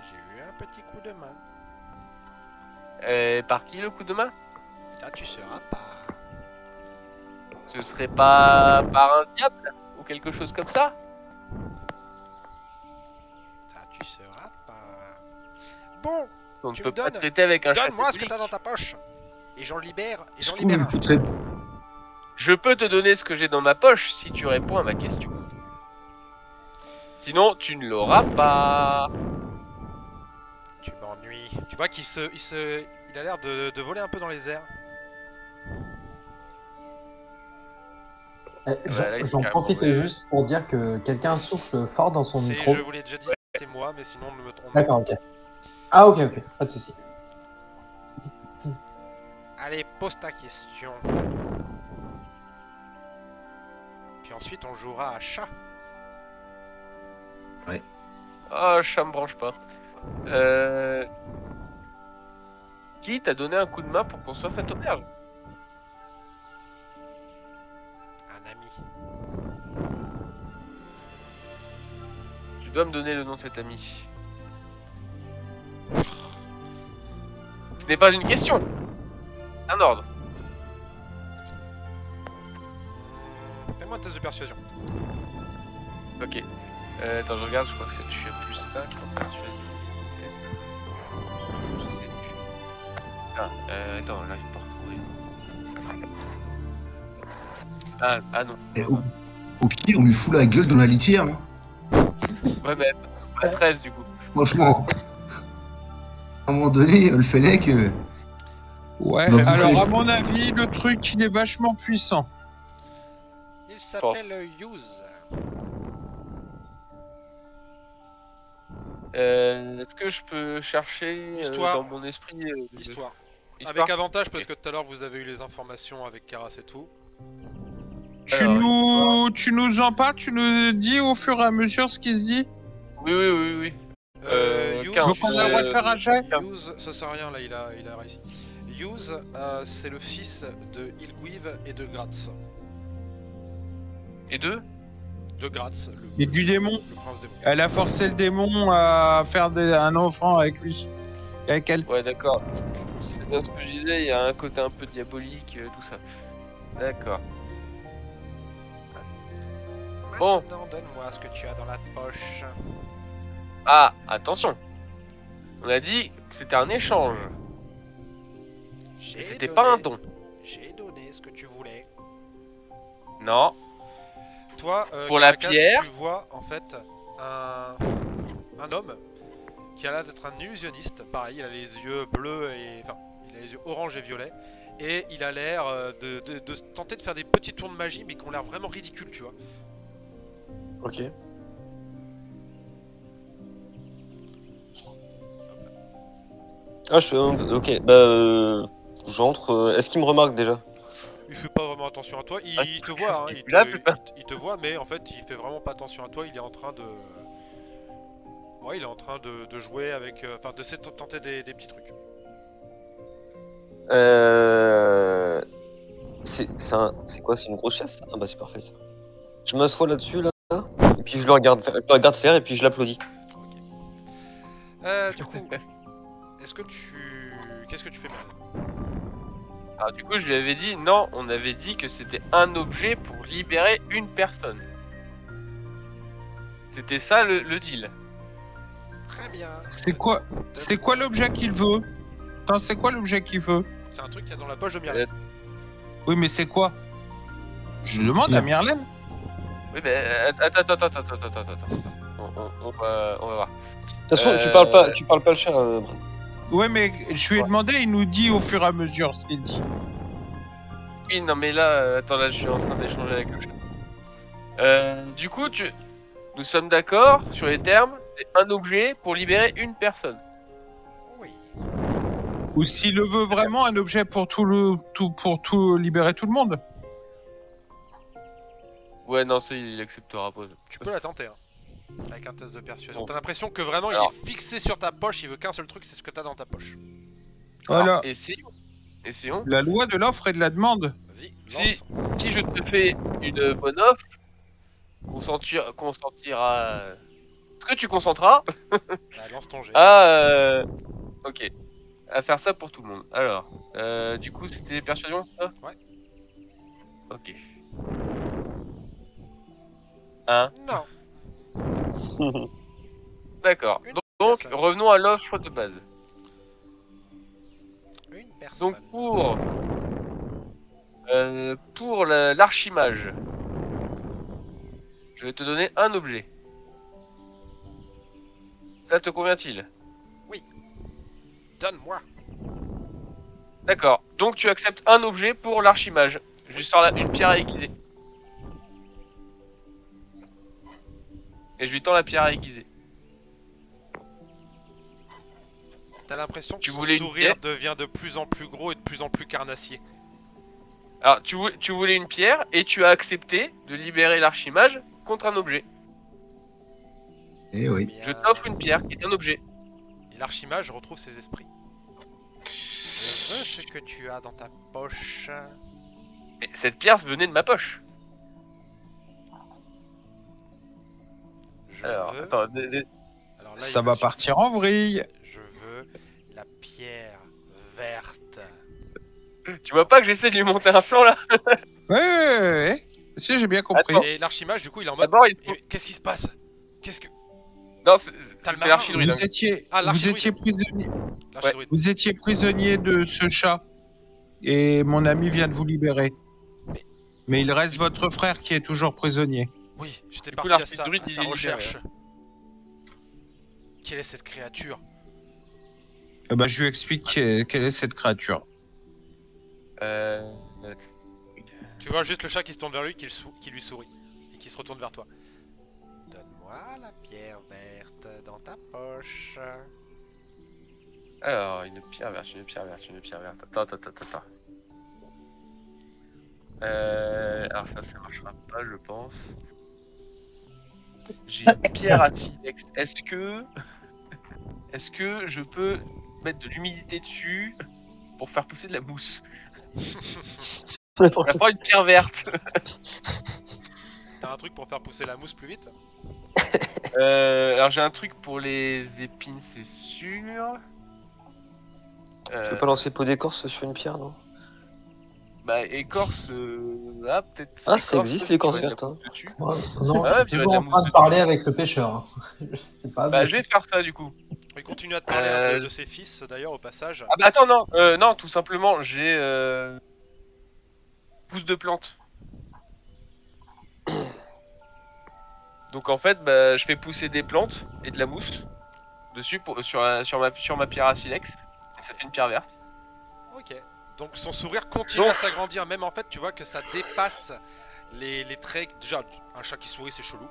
J'ai eu un petit coup de main. Par qui le coup de main? Là, tu seras pas. Ce serait pas par un diable? Ou quelque chose comme ça? Ça, tu seras pas. Bon, On ne Tu peut me pas donnes- traiter avec un chat donne-moi ce que catholique. t'as dans ta poche. Et j'en libère. Et j'en Est-ce que vous libère me un. foutrez... Je peux te donner ce que j'ai dans ma poche si tu réponds à ma question. Sinon, tu ne l'auras pas. Tu m'ennuies. Tu vois qu'il il a l'air de voler un peu dans les airs. là, il s'est J'en carrément profite volé. juste pour dire que quelqu'un souffle fort dans son C'est, micro. je vous l'ai déjà dit, c'est moi, mais sinon on me trompe. D'accord, ok. Ah, ok, pas de souci. Allez, pose ta question. Puis ensuite on jouera à chat. Ah, chat me branche pas. Qui t'a donné un coup de main pour construire cette auberge? Un ami. Tu dois me donner le nom de cet ami. Ce n'est pas une question. Un ordre. Fais-moi un test de persuasion. Ok. Attends, je regarde, je crois que je suis à plus 5 en persuasion. Je sais plus. Ah, attends, là, il pas retrouver. Ah non. Et au pire, on lui fout la gueule dans la litière. Hein. Ouais, mais à 13 du coup. Franchement, à un moment donné, le Fennec... Ouais, Bah, alors c'est- à mon avis, le truc, il est vachement puissant. Il s'appelle Use. Est-ce que je peux chercher Histoire. dans mon esprit Histoire. histoire Avec avantage parce que tout à l'heure vous avez eu les informations avec Karas et tout. Alors, Tu nous en parles, tu nous dis au fur et à mesure ce qui se dit. Oui. Use, 15. Donc on a le droit de faire un jet. Use, ça sert à rien là, il a réussi. Use, c'est le fils de Ilguiv et de Gratz. Et deux? De Gratz, Et du démon. le prince démon. Elle a forcé le démon à faire un enfant avec lui. Et avec elle. Ouais, d'accord. C'est bien ce que je disais, il y a un côté un peu diabolique, tout ça. D'accord. Bon. Maintenant, donne-moi ce que tu as dans la poche. Ah, attention. On a dit que c'était un échange. J'ai Et c'était donné- pas un don. J'ai donné ce que tu voulais. Non. Toi, Pour la Caracas, pierre. tu vois en fait un homme qui a l'air d'être un illusionniste. Pareil, il a les yeux bleus et enfin, il a les yeux orange et violet. Et il a l'air de tenter de faire des petits tours de magie, mais qui ont l'air vraiment ridicules, tu vois. Ok. Ah, je suis. Ok, bah. J'entre. Est-ce qu'il me remarque déjà? Il fait pas vraiment attention à toi. Il Ah, te voit, hein, qu'est-ce qu'il a, putain il te voit, mais en fait, il fait vraiment pas attention à toi. Il est en train de. Ouais, il est en train de jouer avec. Enfin, de tenter des petits trucs. C'est quoi? C'est une grosse chaise? Ah bah c'est parfait ça. Je m'assois là-dessus là, et puis je le regarde faire et puis je l'applaudis. Ok. Du coup, est-ce que tu. Qu'est-ce que tu fais, Merlin? Alors du coup, je lui avais dit, non, on avait dit que c'était un objet pour libérer une personne. C'était ça le deal. Très bien. C'est quoi l'objet qu'il veut? Attends, c'est quoi l'objet qu'il veut? C'est un truc qu'il y a dans la poche de Merlin. Oui, mais c'est quoi? Je demande à Myrlène. Oui, mais attends. On va voir. De toute façon, tu parles pas le chat, Bran. Ouais, mais je lui ai demandé, il nous dit au fur et à mesure ce qu'il dit. Oui, non, mais là, attends, là, je suis en train d'échanger avec le chat. Du coup, nous sommes d'accord sur les termes. C'est un objet pour libérer une personne. Oui. Ou s'il le veut vraiment, un objet pour pour tout libérer tout le monde. Ouais, non, ça, il acceptera pas. Tu peux la tenter, hein. Avec un test de persuasion. Bon. T'as l'impression que vraiment Alors. il est fixé sur ta poche, il veut qu'un seul truc, c'est ce que t'as dans ta poche. Voilà. Alors, essayons. La loi de l'offre et de la demande. Vas-y, Si. lance. Si je te fais une bonne offre, consentira. Est-ce que tu consenteras Bah, lance ton jet. Ok. À faire ça pour tout le monde. Alors, du coup, c'était persuasion, ça? Ouais. Ok. 1. Non. D'accord. Une Donc, personne. revenons à l'offre de base. Une personne. Donc, pour l'archimage, je vais te donner un objet. Ça te convient-il? Donne-moi. D'accord. Donc, tu acceptes un objet pour l'archimage. Je lui sors une pierre à aiguiser. Et je lui tends la pierre à aiguiser. T'as l'impression que Tu son voulais une sourire pierre devient de plus en plus gros et de plus en plus carnassier. Alors, tu voulais une pierre et tu as accepté de libérer l'archimage contre un objet. Eh oui. Bien. Je t'offre une pierre qui est un objet. Et l'archimage retrouve ses esprits. Je veux ce que tu as dans ta poche. Mais cette pierre venait de ma poche. Je Alors, veux... attends, Alors là, Ça il va imagine- partir en vrille. Je veux la pierre verte. tu vois pas que j'essaie de lui monter un flanc là? Ouais. Si, j'ai bien compris. Attends. Et l'archimage, du coup, il est en mode... D'abord, il faut... Eh, qu'est-ce qui se passe? Qu'est-ce que... Non, T'as le c'était marin, l'archidruide. Vous étiez, Ah, vous l'archidruide. étiez prisonnier. L'archidruide. Vous étiez prisonnier de ce chat. Et mon ami vient de vous libérer. Mais il reste votre frère qui est toujours prisonnier. Oui, j'étais Du coup, parti à sa l'archidruide, il est libéré, recherche. Quelle est cette créature? Eh ben, je lui explique quelle est cette créature. Tu vois juste le chat qui se tourne vers lui, qui lui sourit. Et qui se retourne vers toi. Donne-moi la pierre verte dans ta poche. Alors, une pierre verte. Attends. Alors ça marchera pas, je pense. J'ai une pierre à silex. Est-ce que je peux mettre de l'humidité dessus pour faire pousser de la mousse? Ça prend une pierre verte. T'as un truc pour faire pousser la mousse plus vite? Alors j'ai un truc pour les épines, c'est sûr. Tu peux pas lancer pot d'écorce sur une pierre, non? Bah écorce, là peut-être. Ah, ça écorce, existe, tu l'écorce vas de la verte, hein. mousse dessus. Ouais, non, Ouais, je suis puis il va toujours de la en mousse train de dessus. parler avec le pêcheur. Hein. C'est pas Bah bon. je vais faire ça du coup. Il continue à te parler un peu de ses fils d'ailleurs au passage. Ah bah attends non, non tout simplement j'ai pousse de plantes. Donc en fait bah, je fais pousser des plantes et de la mousse dessus sur ma pierre à silex et ça fait une pierre verte. Ok. Donc son sourire continue à s'agrandir, même en fait tu vois que ça dépasse les traits. Déjà, un chat qui sourit c'est chelou.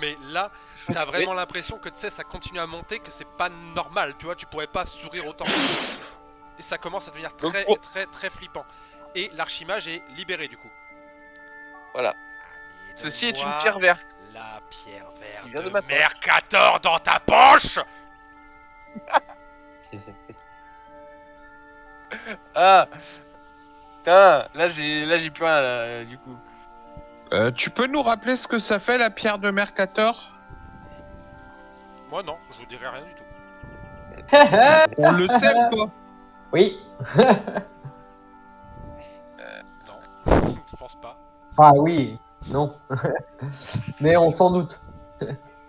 Mais là, t'as vraiment l'impression que tu sais, ça continue à monter, que c'est pas normal, tu vois, tu pourrais pas sourire autant. Et ça commence à devenir très très flippant. Et l'archimage est libéré du coup. Voilà. Allez, Ceci est une donne-moi pierre verte. La pierre Il vient verte de ma de poche. Mercator dans ta poche. Ah putain, là j'ai plus rien là, du coup. Tu peux nous rappeler ce que ça fait la pierre de Mercator? Moi non, je vous dirai rien du tout. On le sait ou pas? Oui. Non, je pense pas. Ah oui. Non. Mais on s'en doute.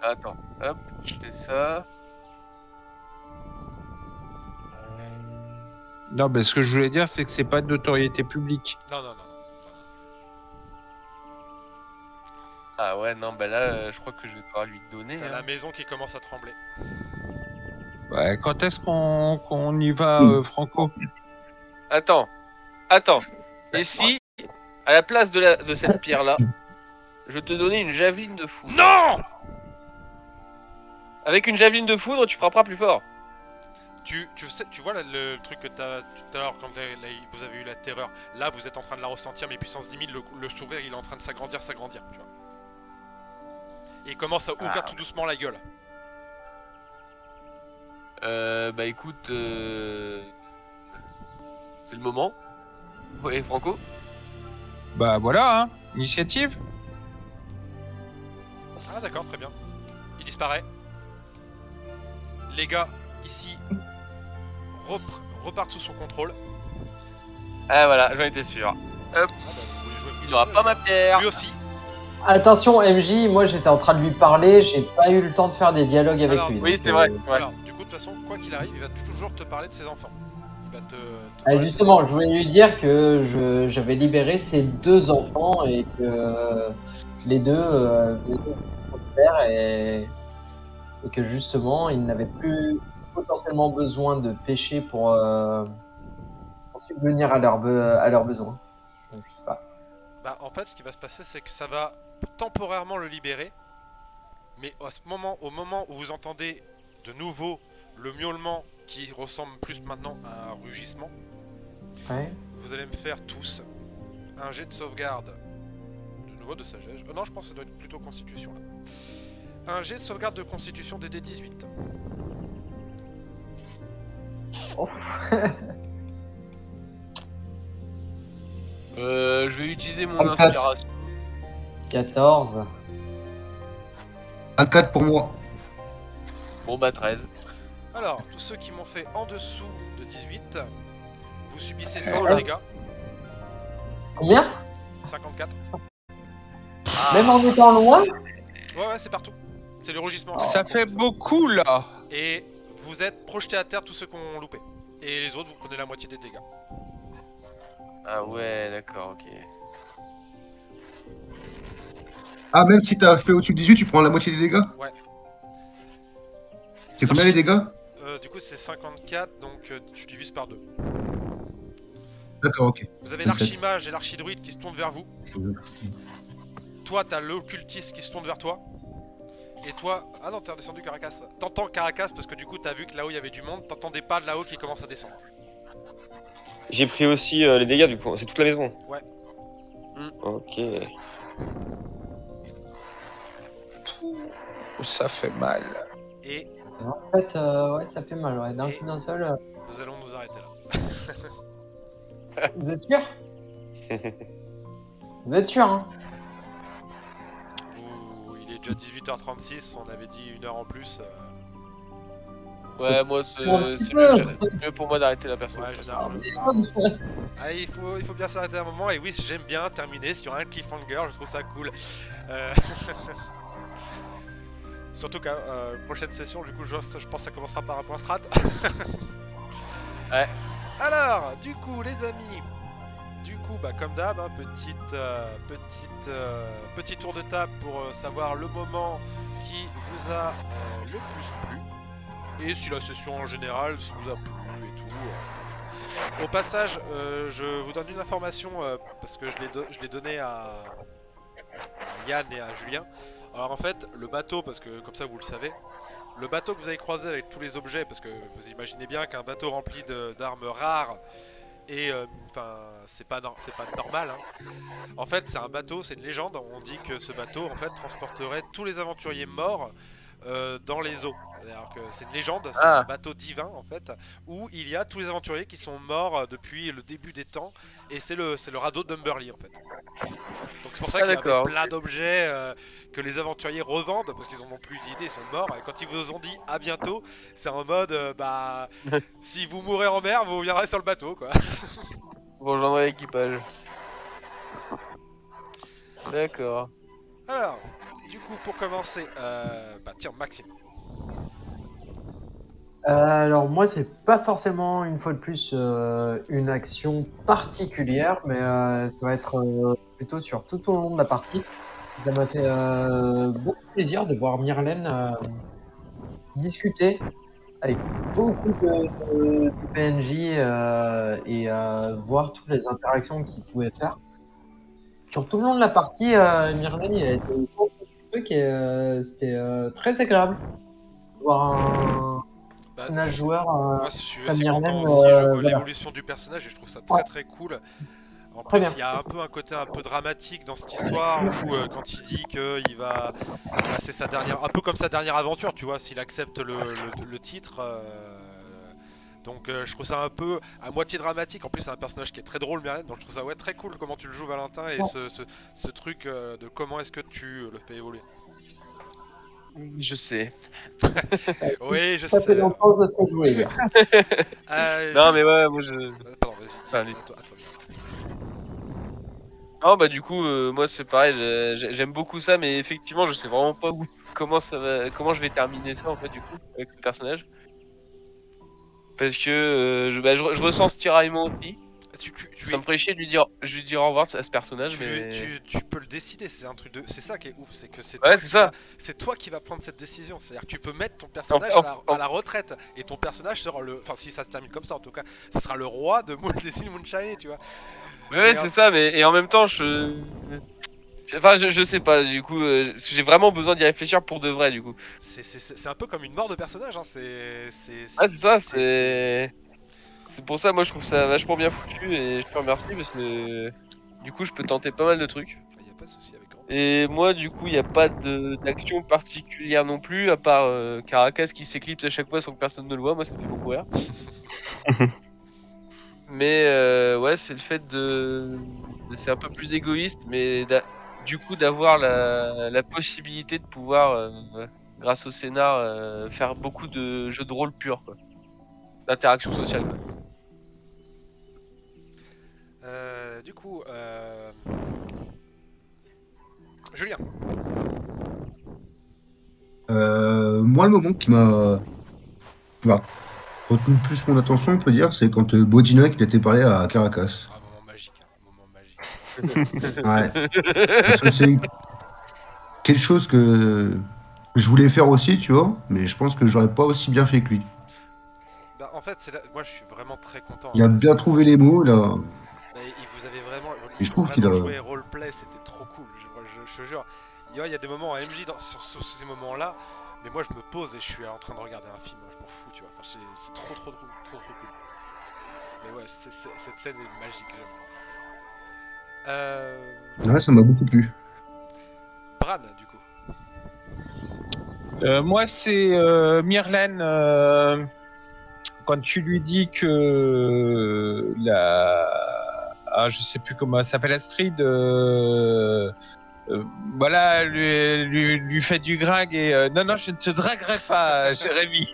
Attends, hop, je fais ça. Non, mais ce que je voulais dire, c'est que c'est pas de notoriété publique. Non, non, non. Ah ouais, non, bah là, je crois que je vais pouvoir lui donner. T'as hein. la maison qui commence à trembler. Ouais, quand est-ce qu'on y va, Franco? Attends. Et si, à la place de cette pierre-là, je te donnais une javeline de foudre. Non! Avec une javeline de foudre, tu frapperas plus fort. Tu vois là, le truc que t'as tout à l'heure quand vous avez eu la terreur. Là, vous êtes en train de la ressentir, mais puissance 10 000, le sourire, il est en train de s'agrandir, tu vois. Et il commence à ouvrir tout doucement la gueule. Bah écoute, c'est le moment. Ouais, Franco. Bah voilà, hein. Initiative. Ah d'accord, très bien. Il disparaît. Les gars, ici, repartent sous son contrôle. Ah voilà, j'en étais sûr. Hop, Ah bah, vous voulez jouer il n'aura pas ma pierre. Lui aussi. Attention, MJ, moi j'étais en train de lui parler, j'ai pas eu le temps de faire des dialogues avec Alors, lui. Oui, donc, c'est vrai. Voilà, du coup, de toute façon, quoi qu'il arrive, il va toujours te parler de ses enfants. Il va te Ah, parler de justement, je voulais lui dire que j'avais libéré ses deux enfants et que les deux sont pères et que justement, ils n'avaient plus potentiellement besoin de pêcher pour subvenir à leurs besoins. Donc, je sais pas. Bah, en fait, ce qui va se passer, c'est que ça va temporairement le libérer. Mais au moment où vous entendez de nouveau le miaulement qui ressemble plus maintenant à un rugissement, Ouais. vous allez me faire tous un jet de sauvegarde. De nouveau de sagesse. Non, je pense que ça doit être plutôt constitution là. Un jet de sauvegarde de constitution des D18. Oh. Je vais utiliser mon 34. inspiration. 14. 24 pour moi. Bon bah 13. Alors, tous ceux qui m'ont fait en dessous de 18, vous subissez 100 dégâts. Combien 54. Même en étant loin? Ouais, c'est partout. C'est le rugissement. Ça fait beaucoup là. Et vous êtes projetés à terre tous ceux qui ont loupé. Et les autres, vous prenez la moitié des dégâts. Ah ouais, d'accord, ok. Ah, même si t'as fait au-dessus de 18, tu prends la moitié des dégâts? Ouais. C'est combien les dégâts? Du coup, c'est 54, donc tu divises par 2. D'accord, ok. Vous avez 27. l'archimage et l'archidruide qui se tournent vers vous. Toi, t'as l'occultiste qui se tourne vers toi. Et toi... Ah non, t'es redescendu Caracas. T'entends Caracas parce que du coup, t'as vu que là-haut, il y avait du monde. T'entendais pas de là-haut qui commence à descendre. J'ai pris aussi les dégâts du coup, c'est toute la maison. Ouais. Ok. Ça fait mal. Et En fait, ouais, ça fait mal, ouais. D'un coup d'un seul. nous allons nous arrêter là. Vous êtes sûr? Vous êtes sûr, hein? déjà 18h36, on avait dit 1 heure en plus. Ouais, moi, c'est petit mieux pour moi d'arrêter la personne. Ouais, généralement. Ah, il faut bien s'arrêter un moment, et oui, j'aime bien terminer sur un cliffhanger, je trouve ça cool. Surtout qu'à prochaine session, du coup, je pense que ça commencera par un point strat. Ouais. Alors, du coup, les amis, bah, comme d'hab, hein, petit tour de table pour savoir le moment qui vous a le plus plu. Et si la session en général, si vous a plu et tout. Au passage, je vous donne une information parce que je l'ai donné à Yann et à Julien. Alors en fait, le bateau, parce que comme ça vous le savez, le bateau que vous avez croisé avec tous les objets, parce que vous imaginez bien qu'un bateau rempli d'armes rares, et enfin c'est pas normal, hein. En fait c'est un bateau, c'est une légende, on dit que ce bateau en fait transporterait tous les aventuriers morts dans les eaux. C'est-à-dire que c'est une légende, c'est un bateau divin en fait, où il y a tous les aventuriers qui sont morts depuis le début des temps, et c'est le radeau d'Umberly en fait. Donc c'est pour ça qu'il y avait plein d'objets que les aventuriers revendent, parce qu'ils en ont plus d'idées, ils sont morts, et quand ils vous ont dit à bientôt, c'est en mode bah si vous mourrez en mer, vous viendrez sur le bateau quoi. Vous rejoindrez l'équipage. D'accord. Alors, du coup pour commencer, bah tiens Maxime. Alors moi c'est pas forcément une fois de plus une action particulière, mais ça va être plutôt sur tout au long de la partie. Ça m'a fait beaucoup plaisir de voir Myrlène discuter avec beaucoup de PNJ et voir toutes les interactions qu'il pouvait faire. Sur tout le long de la partie, Myrlène il a été au centre du truc et c'était très agréable de voir un personnage joueur. Moi je suis assez Myrlène, content aussi, je vois voilà. l'évolution du personnage et je trouve ça très très cool. En Très plus bien. il y a un peu un côté un peu dramatique dans cette histoire où quand il dit qu'il va... Bah, c'est sa dernière... un peu comme sa dernière aventure, tu vois, s'il accepte le titre. Donc je trouve ça un peu à moitié dramatique. En plus c'est un personnage qui est très drôle Myrlène, donc je trouve ça ouais très cool comment tu le joues Valentin, et ce truc de comment est-ce que tu le fais évoluer. Je sais. Oui je Ça fait sais. longtemps de se jouer. Non mais ouais, moi je... Pardon vas-y, Allez. à toi. Non bah du coup, moi c'est pareil, j'aime beaucoup ça, mais effectivement je sais vraiment pas comment je vais terminer ça en fait du coup, avec le personnage. Parce que je ressens ce tiraillement aussi. Ça me ferait chier de lui dire au revoir à ce personnage, mais... Tu peux le décider, c'est un truc de... C'est ça qui est ouf, c'est que c'est toi qui va prendre cette décision. C'est-à-dire que tu peux mettre ton personnage à la retraite, et ton personnage sera le... Enfin si ça se termine comme ça en tout cas, ce sera le roi de Moonshine, tu vois. Ouais c'est ça, mais et en même temps Enfin je sais pas, du coup j'ai vraiment besoin d'y réfléchir pour de vrai du coup. C'est un peu comme une mort de personnage, hein. C'est pour ça, moi je trouve ça vachement bien foutu et je te remercie parce que du coup je peux tenter pas mal de trucs. Y a pas de souci avec grand. Et moi du coup il n'y a pas d'action particulière non plus, à part Caracas qui s'éclipse à chaque fois sans que personne ne le voit, moi ça me fait beaucoup rire. Mais ouais, c'est le fait c'est un peu plus égoïste, mais du coup d'avoir la possibilité de pouvoir, grâce au scénar, faire beaucoup de jeux de rôle purs, quoi. D'interaction sociale, quoi. Du coup, Julien. Moi, le moment qui m'a retenu plus mon attention, on peut dire, c'est quand Bodinock il était parlé à Caracas. Un moment magique, Ouais. Parce que c'est quelque chose que je voulais faire aussi, tu vois, mais je pense que j'aurais pas aussi bien fait que lui. Bah, en fait, moi je suis vraiment très content. Il a bien trouvé les mots, là. Vous avez vraiment... Et je trouve qu'il a... joué roleplay, c'était trop cool, je te jure. Il y a des moments à MJ sur ces moments-là, mais moi je me pose et je suis en train de regarder un film, je m'en fous, tu vois. Enfin, c'est trop cool. Mais ouais, cette scène est magique, j'aime. Ouais, ça m'a beaucoup plu. Bran, du coup. Moi, c'est Myrlène. Quand tu lui dis que je sais plus comment elle s'appelle, Astrid. Voilà, lui lui fais du gringue et non, je ne te draguerai pas, Jérémy.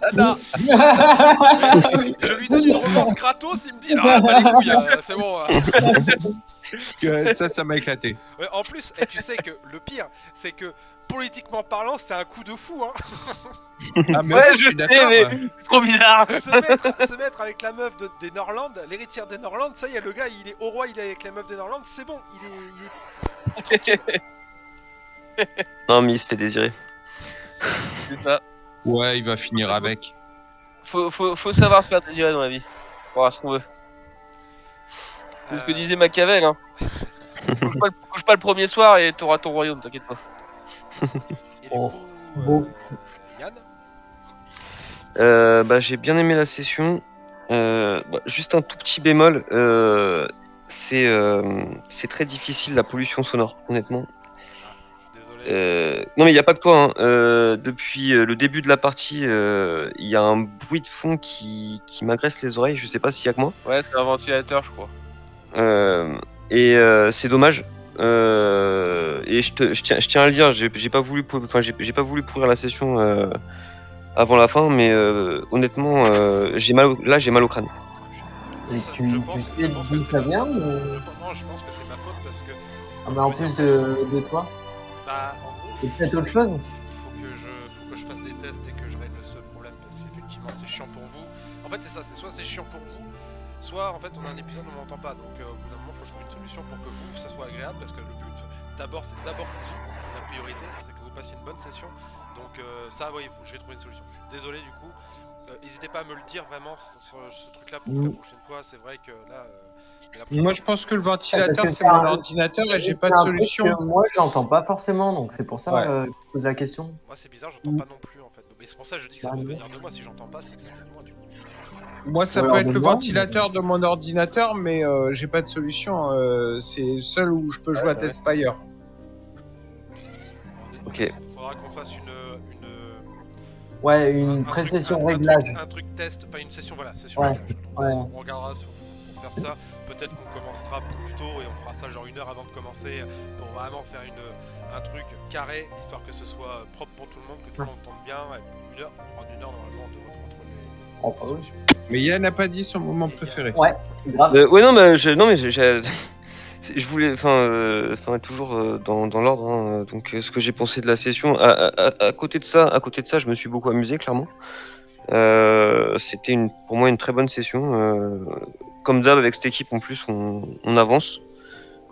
Ah, non. Je lui donne une romance gratos, il me dit ah bah les couilles, c'est bon. Ça m'a éclaté. Ouais, en plus, et tu sais que le pire, c'est que politiquement parlant, c'est un coup de fou. Hein. Ah, mais Ouais, je suis je d'accord. sais, mais c'est trop bizarre. Se mettre avec la meuf des Norlands, l'héritière des Norlands, ça y est, le gars, il est au roi, il est avec la meuf des Norlands, c'est bon, il est... Non, mais il se fait désirer. C'est ça. Ouais, il va finir avec. Faut savoir se faire désirer dans la vie. Pour avoir ce qu'on veut. C'est ce que disait Machiavel, hein. Couche pas le premier soir et t'auras ton royaume, t'inquiète pas. Et du Oh, coup, beau. Yann, Bah, j'ai bien aimé la session. Juste un tout petit bémol. C'est très difficile la pollution sonore, honnêtement. je suis désolé. Non mais il n'y a pas que toi. Hein. Depuis le début de la partie, il y a un bruit de fond qui m'agresse les oreilles. Je sais pas s'il y a que moi. Ouais, c'est un ventilateur, je crois. C'est dommage. Et je tiens à le dire, j'ai pas voulu pourrir la session avant la fin, mais honnêtement, j'ai mal au crâne. Et Ça, tu je pense que sais d'où c'est ça ma vient faute. ou... Non, je pense que c'est ma faute parce que... Ah, mais en plus de toi, Bah, en gros, c'est peut-être autre chose. il faut que je fasse des tests et que je règle ce problème parce qu'effectivement c'est chiant pour vous. En fait c'est ça, c'est soit c'est chiant pour vous, soit en fait on a un épisode où on m'entend pas. Donc au bout d'un moment il faut trouver une solution pour que vous ça soit agréable parce que le but d'abord c'est d'abord vous, la priorité, c'est que vous passiez une bonne session. Donc ça oui, je vais trouver une solution. Je suis désolé du coup. N'hésitez pas à me le dire vraiment sur ce truc là pour que la prochaine fois c'est vrai que là... Moi, je pense que le Parce ventilateur, que c'est c'est mon un- ordinateur et j'ai C'est pas de un truc solution. que moi, je l'entends pas forcément, donc c'est pour ça Ouais. que je pose la question. Moi c'est bizarre, j'entends pas non plus en fait. Mais c'est pour ça que je dis que ça Ah, doit non. venir de moi. Si j'entends pas, c'est que ça vient de moi du coup. Moi, ça Ou peut alors être de le moi, ventilateur de mon ordinateur, mais j'ai pas de solution. C'est seul où je peux jouer à ouais. Tespire. Ok. Il faudra qu'on fasse une Ouais, un une truc- pré-session un réglage. un truc test, pas une session, voilà, session Ouais, réglage. Donc, ouais. on regardera pour faire ça. Peut-être qu'on commencera plus tôt et on fera ça genre 1 heure avant de commencer pour vraiment faire un truc carré, histoire que ce soit propre pour tout le monde, que tout le monde entende bien. Et 1 heure, on prend 1 heure normalement entre les Oh, bah oui. solutions. Mais Yann n'a pas dit son moment préféré. Grave. Ouais, non, mais je voulais, enfin, toujours dans l'ordre. Hein, donc, ce que j'ai pensé de la session. À côté de ça, je me suis beaucoup amusé, clairement. C'était pour moi une très bonne session. Comme d'hab avec cette équipe, en plus, on avance.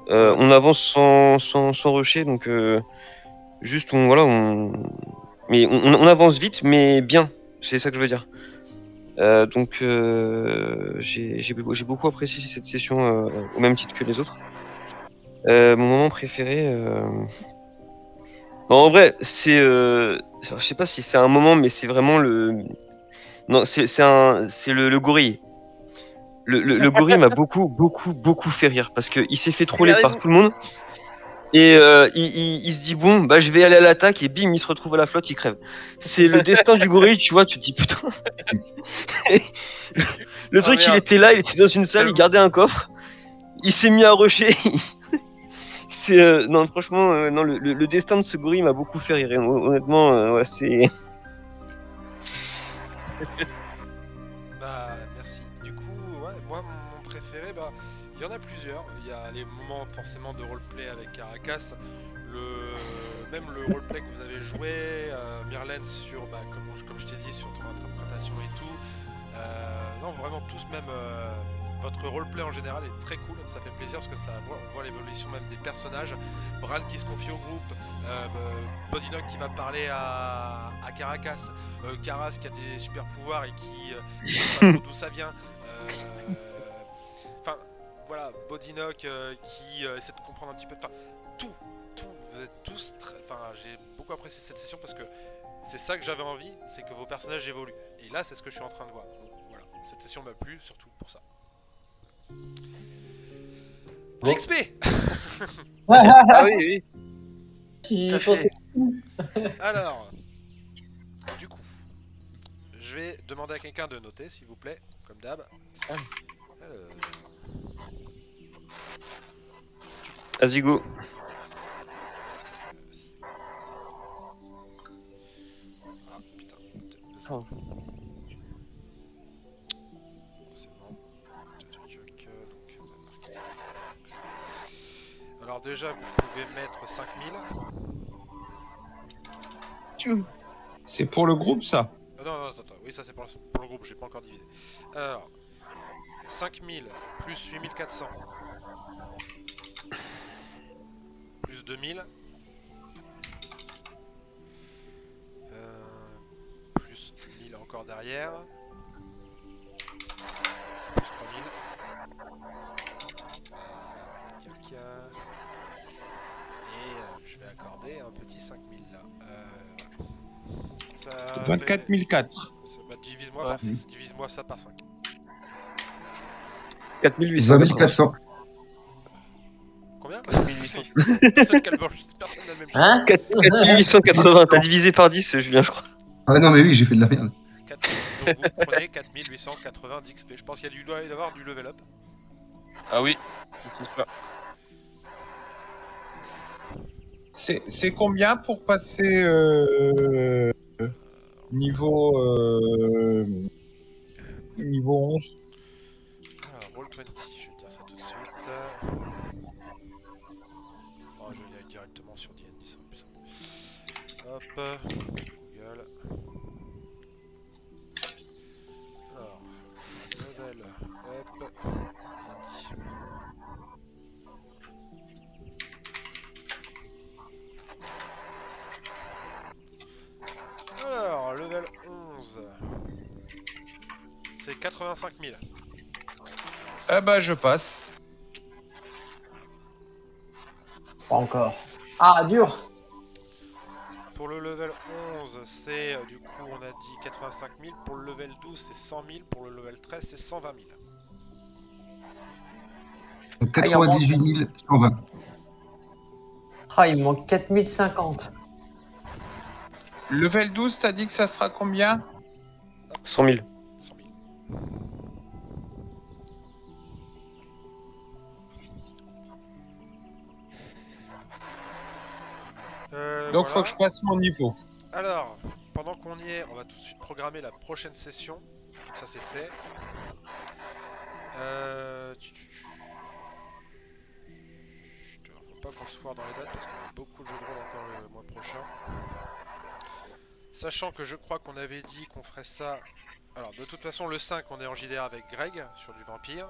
On avance sans rusher, donc juste mais on avance vite, mais bien. C'est ça que je veux dire. Donc j'ai beaucoup apprécié cette session au même titre que les autres. Mon moment préféré, bon, en vrai, je sais pas si c'est un moment, mais c'est vraiment non, c'est le gorille. Le gorille m'a beaucoup fait rire parce qu'il s'est fait troller par tout le monde. Et il se dit bon bah je vais aller à l'attaque et bim il se retrouve à la flotte, il crève. C'est le destin du gorille, tu vois, tu te dis putain. Le truc il était là, il était dans une salle, il gardait un coffre, il s'est mis à rusher. Non franchement non le destin de ce gorille m'a beaucoup fait rire. Et, honnêtement ouais c'est. Bah merci. Du coup, ouais, moi mon préféré, bah il y en a plusieurs. Il y a les moments forcément de roleplay avec Caracas, même le roleplay que vous avez joué, Myrlène sur, bah, comme je t'ai dit, sur ton interprétation et tout. Non, vraiment tous, même votre roleplay en général est très cool. Ça fait plaisir parce que on voit l'évolution même des personnages. Bran qui se confie au groupe, Bodynock qui va parler à Caracas, Karas qui a des super pouvoirs et qui sait pas trop d'où ça vient. Enfin, voilà, Bodynock qui essaie de comprendre un petit peu. Enfin, tout, vous êtes tous très. Enfin, j'ai beaucoup apprécié cette session parce que c'est ça que j'avais envie, c'est que vos personnages évoluent. Et là, c'est ce que je suis en train de voir. Donc voilà, cette session m'a plu, surtout pour ça. Bon. XP. Ah oui, oui. J'y Tout à fait. pensais. Alors, du coup, je vais demander à quelqu'un de noter, s'il vous plaît, comme d'hab. Vas-y go. C'est bon. Donc, on va marquer ça. Alors déjà, vous pouvez mettre 5000. C'est pour le groupe, ça? Non, attends. Oui, ça c'est pour le groupe, j'ai pas encore divisé. Alors, 5000 plus 8400 plus 2000 plus 1000 encore derrière plus 3000 et je vais accorder un petit 5000 là. Ça 24 004. bah, divise-moi ça par 5. 4800. 20 400. Combien 1800. Personne n'a le même chiffre. Hein 4880. T'as divisé par 10, Julien, je crois. Ah non, mais oui, j'ai fait de la merde. 4000. Donc vous prenez 4880 d'XP. Je pense qu'il doit y avoir du level up. Ah oui, c'est sûr. C'est combien pour passer niveau 11? Alors, Roll20, je vais dire ça tout de suite. Oh, je vais aller directement sur D&D, c'est plus simple. Hop, Google. Alors, level up, D&D. Alors, level 11. C'est 85 000. Eh ben, je passe. Pas encore. Ah, dur. Pour le level 11, c'est du coup, on a dit 85 000. Pour le level 12, c'est 100 000. Pour le level 13, c'est 120 000. Donc 98 120. Ah, il me manque 4050. Level 12, t'as dit que ça sera combien? 100 000. 100 000. Donc, voilà. faut que je passe mon niveau. Alors, pendant qu'on y est, on va tout de suite programmer la prochaine session. Donc ça c'est fait. Faut pas qu'on se foire dans les dates parce qu'on a beaucoup de jeux de rôle encore le mois prochain. Sachant que je crois qu'on avait dit qu'on ferait ça. Alors de toute façon le 5 on est en JDR avec Greg sur du vampire.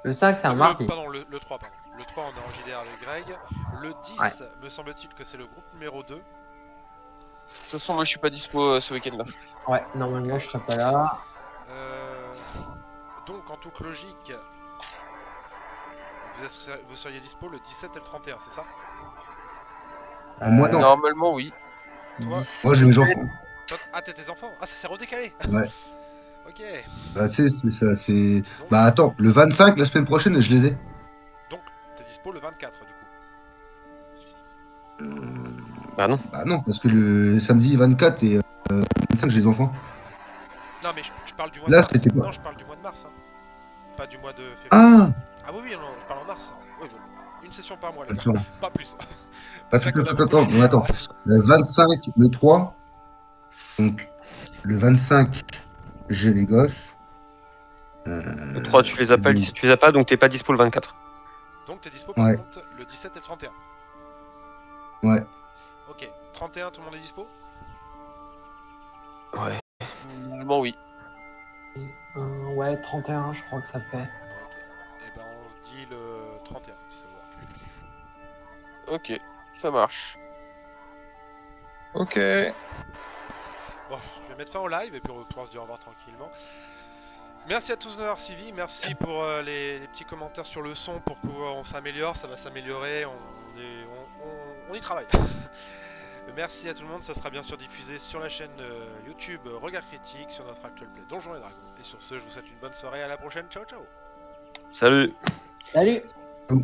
Le 5, c'est un mardi. Pardon, le 3 pardon. Le 3 on est en JDR avec Greg. Le 10 Ouais. me semble-t-il que c'est le groupe numéro 2. De toute façon, moi je suis pas dispo ce week-end là. Ouais, normalement, je serai pas là. Donc en toute logique, vous seriez dispo le 17 et le 31, c'est ça? Moi, non. Normalement, oui. Toi, Moi, j'ai mes enfants. Ah t'as tes enfants? Ah ça s'est redécalé. Ouais. Ok. Bah, tu sais, c'est ça, c'est. Bah, attends, le 25, la semaine prochaine, je les ai. Donc t'es dispo le 24 du coup. Bah non. Bah, non, parce que le samedi 24 et 25, j'ai les enfants. Non mais je parle du mois Là, de mars. c'était pas- Non, je parle du mois de mars. Hein. Pas du mois de février. Ah Ah oui, non, je parle en mars. Oui, une session par mois, les gars. Attends, Pas plus. attends, Chaque- non, attends. Le 25, le 3. Donc, le 25, j'ai les gosses. Le 3, tu les as pas, oui. tu les as pas, donc t'es pas dispo le 24. Donc t'es dispo par Ouais. contre le 17 et le 31. Ouais. Ok. 31, tout le monde est dispo? Ouais. Normalement, oui. Ouais, 31, je crois que ça fait. Ok. Et ben on se dit le 31, si ça vous va. Ok, ça marche. Ok. Bon, je vais mettre fin au live et puis on va pouvoir se dire au revoir tranquillement. Merci à tous de nous avoir suivis, merci pour les petits commentaires sur le son pour qu'on s'améliore, ça va s'améliorer, on y travaille. Merci à tout le monde, ça sera bien sûr diffusé sur la chaîne YouTube Regard Critique, sur notre actual play Donjons et Dragons. Et sur ce, je vous souhaite une bonne soirée, à la prochaine, ciao ciao. Salut. Salut! Ciao.